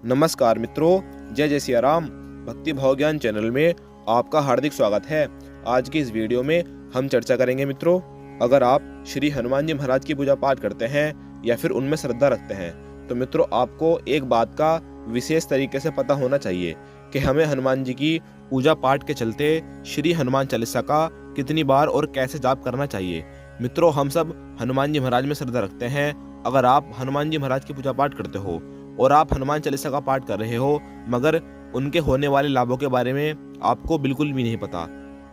नमस्कार मित्रों, जय जय सिया राम। भक्ति भाव ज्ञान चैनल में आपका हार्दिक स्वागत है। आज की इस वीडियो में हम चर्चा करेंगे मित्रों, अगर आप श्री हनुमान जी महाराज की पूजा पाठ करते हैं या फिर उनमें श्रद्धा रखते हैं तो मित्रों आपको एक बात का विशेष तरीके से पता होना चाहिए कि हमें हनुमान जी की पूजा पाठ के चलते श्री हनुमान चालीसा का कितनी बार और कैसे जाप करना चाहिए। मित्रों, हम सब हनुमान जी महाराज में श्रद्धा रखते हैं। अगर आप हनुमान जी महाराज की पूजा पाठ करते हो और आप हनुमान चालीसा का पाठ कर रहे हो मगर उनके होने वाले लाभों के बारे में आपको बिल्कुल भी नहीं पता,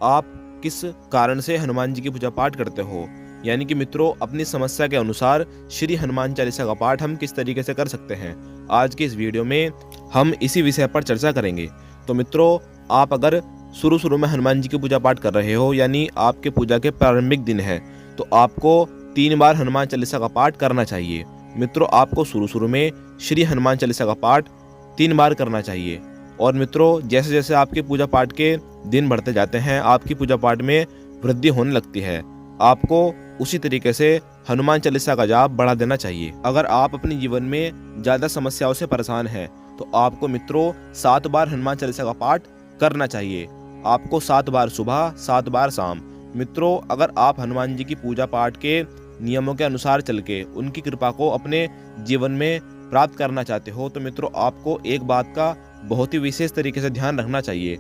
आप किस कारण से हनुमान जी की पूजा पाठ करते हो, यानी कि मित्रों अपनी समस्या के अनुसार श्री हनुमान चालीसा का पाठ हम किस तरीके से कर सकते हैं, आज की इस वीडियो में हम इसी विषय पर चर्चा करेंगे। तो मित्रों, आप अगर शुरू में हनुमान जी की पूजा पाठ कर रहे हो यानी आपके पूजा के प्रारंभिक दिन है तो आपको 3 बार हनुमान चालीसा का पाठ करना चाहिए। मित्रों, आपको शुरू में श्री हनुमान चालीसा का पाठ 3 बार करना चाहिए। और मित्रों, जैसे जैसे आपके पूजा पाठ के दिन बढ़ते जाते हैं आपकी पूजा पाठ में वृद्धि होने लगती है। आपको उसी तरीके से हनुमान चालीसा का जाप बढ़ा देना चाहिए। अगर आप अपने जीवन में ज़्यादा समस्याओं से परेशान हैं तो आपको मित्रों 7 बार हनुमान चालीसा का पाठ करना चाहिए। आपको 7 बार सुबह, 7 बार शाम। मित्रों, अगर आप हनुमान जी की पूजा पाठ के नियमों के अनुसार चल के उनकी कृपा को अपने जीवन में प्राप्त करना चाहते हो तो मित्रों आपको एक बात का बहुत ही विशेष तरीके से ध्यान रखना चाहिए।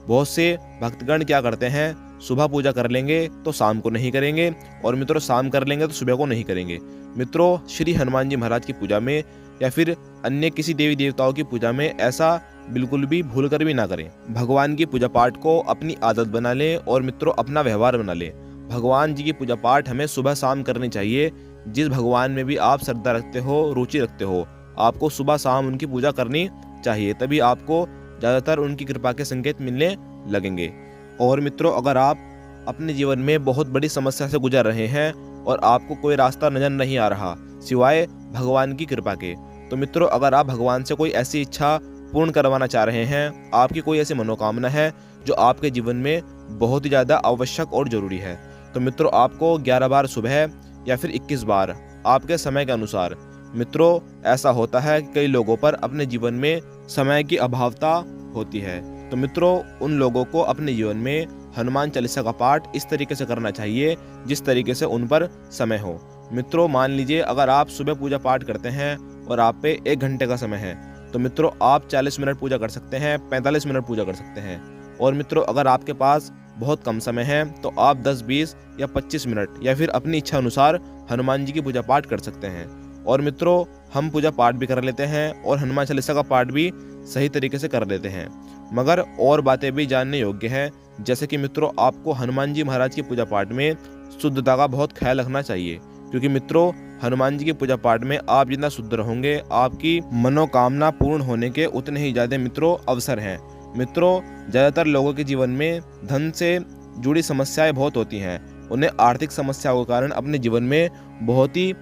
बहुत से भक्तगण क्या करते हैं, सुबह पूजा कर लेंगे तो शाम को नहीं करेंगे और मित्रों शाम कर लेंगे तो सुबह को नहीं करेंगे। मित्रों, श्री हनुमान जी महाराज की पूजा में या फिर अन्य किसी देवी देवताओं की पूजा में ऐसा बिल्कुल भी भूल कर भी ना करें। भगवान की पूजा पाठ को अपनी आदत बना लें और मित्रों अपना व्यवहार बना लें। भगवान जी की पूजा पाठ हमें सुबह शाम करनी चाहिए। जिस भगवान में भी आप श्रद्धा रखते हो, रुचि रखते हो, आपको सुबह शाम उनकी पूजा करनी चाहिए, तभी आपको ज़्यादातर उनकी कृपा के संकेत मिलने लगेंगे। और मित्रों, अगर आप अपने जीवन में बहुत बड़ी समस्या से गुजर रहे हैं और आपको कोई रास्ता नजर नहीं आ रहा सिवाय भगवान की कृपा के, तो मित्रों अगर आप भगवान से कोई ऐसी इच्छा पूर्ण करवाना चाह रहे हैं, आपकी कोई ऐसी मनोकामना है जो आपके जीवन में बहुत ही ज़्यादा आवश्यक और ज़रूरी है, तो मित्रों आपको 11 बार सुबह या फिर 21 बार आपके समय के अनुसार। मित्रों, ऐसा होता है कि कई लोगों पर अपने जीवन में समय की अभावता होती है, तो मित्रों उन लोगों को अपने जीवन में हनुमान चालीसा का पाठ इस तरीके से करना चाहिए जिस तरीके से उन पर समय हो। मित्रों, मान लीजिए अगर आप सुबह पूजा पाठ करते हैं और आप पे 1 घंटे का समय है तो मित्रों आप 40 मिनट पूजा कर सकते हैं, 45 मिनट पूजा कर सकते हैं। और मित्रों अगर आपके पास बहुत कम समय है तो आप 10, 20 या 25 मिनट या फिर अपनी इच्छा अनुसार हनुमान जी की पूजा पाठ कर सकते हैं। और मित्रों हम पूजा पाठ भी कर लेते हैं और हनुमान चालीसा का पाठ भी सही तरीके से कर लेते हैं, मगर और बातें भी जानने योग्य हैं। जैसे कि मित्रों आपको हनुमान जी महाराज की पूजा पाठ में शुद्धता का बहुत ख्याल रखना चाहिए, क्योंकि मित्रों हनुमान जी की पूजा पाठ में आप जितना शुद्ध रहोगे आपकी मनोकामना पूर्ण होने के उतने ही ज़्यादा मित्रों अवसर हैं। मित्रों, ज़्यादातर लोगों के जीवन में धन से जुड़ी समस्याएं बहुत होती हैं। उन्हें आर्थिक समस्याओं के कारण अपने जीवन में बहुत ही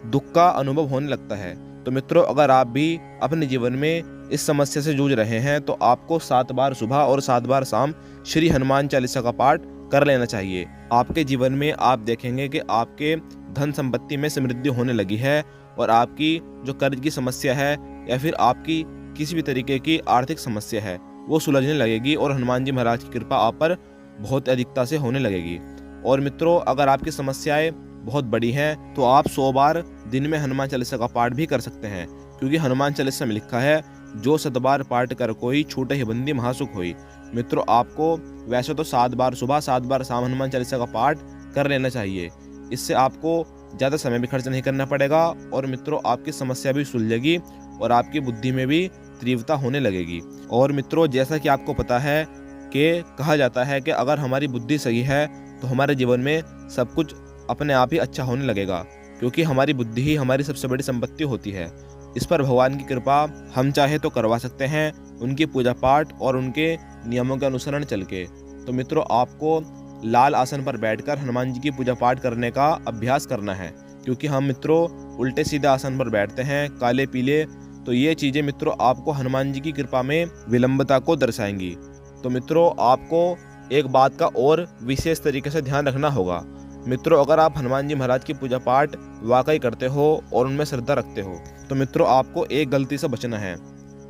दुख का अनुभव होने लगता है। तो मित्रों अगर आप भी अपने जीवन में इस समस्या से जूझ रहे हैं तो आपको 7 बार सुबह और 7 बार शाम श्री हनुमान चालीसा का पाठ कर लेना चाहिए। आपके जीवन में आप देखेंगे कि आपके धन संपत्ति में समृद्धि होने लगी है और आपकी जो कर्ज की समस्या है या फिर आपकी किसी भी तरीके की आर्थिक समस्या है वो सुलझने लगेगी और हनुमान जी महाराज की कृपा आप पर बहुत अधिकता से होने लगेगी। और मित्रों अगर आपकी समस्याएं बहुत बड़ी हैं तो आप 100 बार दिन में हनुमान चालीसा का पाठ भी कर सकते हैं, क्योंकि हनुमान चालीसा में लिखा है जो 7 बार पाठ कर कोई छूटे ही बंदी महासुख होई। मित्रों आपको वैसे तो 7 बार सुबह 7 बार शाम हनुमान चालीसा का पाठ कर लेना चाहिए। इससे आपको ज़्यादा समय भी खर्च नहीं करना पड़ेगा और मित्रों आपकी समस्या भी सुलझेगी और आपकी बुद्धि में भी तीव्रता होने लगेगी। और मित्रों जैसा कि आपको पता है कि कहा जाता है कि अगर हमारी बुद्धि सही है तो हमारे जीवन में सब कुछ अपने आप ही अच्छा होने लगेगा, क्योंकि हमारी बुद्धि ही हमारी सबसे बड़ी संपत्ति होती है। इस पर भगवान की कृपा हम चाहे तो करवा सकते हैं उनकी पूजा पाठ और उनके नियमों के अनुसरण चल के। तो मित्रों आपको लाल आसन पर बैठकर हनुमान जी की पूजा पाठ करने का अभ्यास करना है, क्योंकि हम मित्रों उल्टे सीधे आसन पर बैठते हैं, काले पीले, तो ये चीज़ें मित्रों आपको हनुमान जी की कृपा में विलंबता को दर्शाएंगी। तो मित्रों आपको एक बात का और विशेष तरीके से ध्यान रखना होगा। मित्रों अगर आप हनुमान जी महाराज की पूजा पाठ वाकई करते हो और उनमें श्रद्धा रखते हो तो मित्रों आपको एक गलती से बचना है।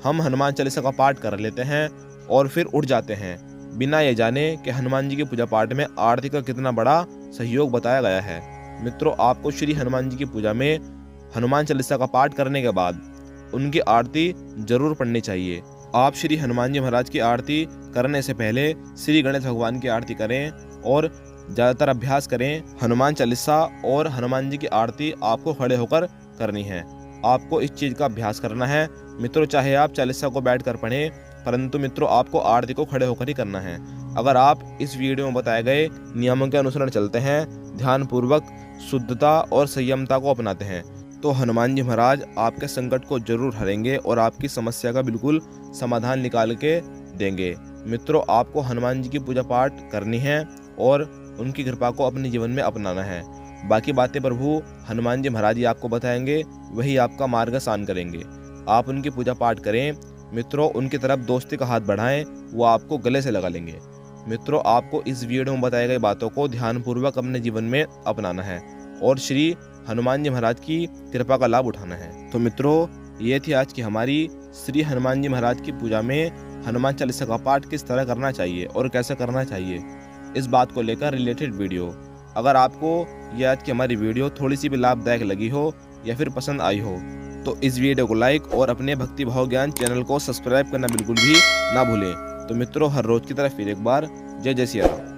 हम हनुमान चालीसा का पाठ कर लेते हैं और फिर उठ जाते हैं, बिना ये जाने कि हनुमान जी की पूजा पाठ में आरती का कितना बड़ा सहयोग बताया गया है। मित्रों, आपको श्री हनुमान जी की पूजा में हनुमान चालीसा का पाठ करने के बाद उनकी आरती जरूर पढ़नी चाहिए। आप श्री हनुमान जी महाराज की आरती करने से पहले श्री गणेश भगवान की आरती करें और ज़्यादातर अभ्यास करें। हनुमान चालीसा और हनुमान जी की आरती आपको खड़े होकर करनी है। आपको इस चीज़ का अभ्यास करना है मित्रों। चाहे आप चालीसा को बैठकर पढ़ें, परंतु मित्रों आपको आरती को खड़े होकर ही करना है। अगर आप इस वीडियो में बताए गए नियमों के अनुसरण चलते हैं, ध्यानपूर्वक शुद्धता और संयमता को अपनाते हैं, तो हनुमान जी महाराज आपके संकट को जरूर हरेंगे और आपकी समस्या का बिल्कुल समाधान निकाल के देंगे। मित्रों, आपको हनुमान जी की पूजा पाठ करनी है और उनकी कृपा को अपने जीवन में अपनाना है। बाकी बातें प्रभु हनुमान जी महाराज ही आपको बताएंगे, वही आपका मार्ग आसान करेंगे। आप उनकी पूजा पाठ करें मित्रों, उनकी तरफ दोस्ती का हाथ बढ़ाएं, वो आपको गले से लगा लेंगे। मित्रों, आपको इस वीडियो में बताई गई बातों को ध्यानपूर्वक अपने जीवन में अपनाना है और श्री हनुमान जी महाराज की कृपा का लाभ उठाना है। तो मित्रों, ये थी आज की हमारी श्री हनुमान जी महाराज की पूजा में हनुमान चालीसा का पाठ किस तरह करना चाहिए और कैसे करना चाहिए, इस बात को लेकर रिलेटेड वीडियो। अगर आपको यह आज की हमारी वीडियो थोड़ी सी भी लाभदायक लगी हो या फिर पसंद आई हो, तो इस वीडियो को लाइक और अपने भक्ति भाव ज्ञान चैनल को सब्सक्राइब करना बिल्कुल भी ना भूलें। तो मित्रों, हर रोज की तरह फिर एक बार जय जय सिया राम।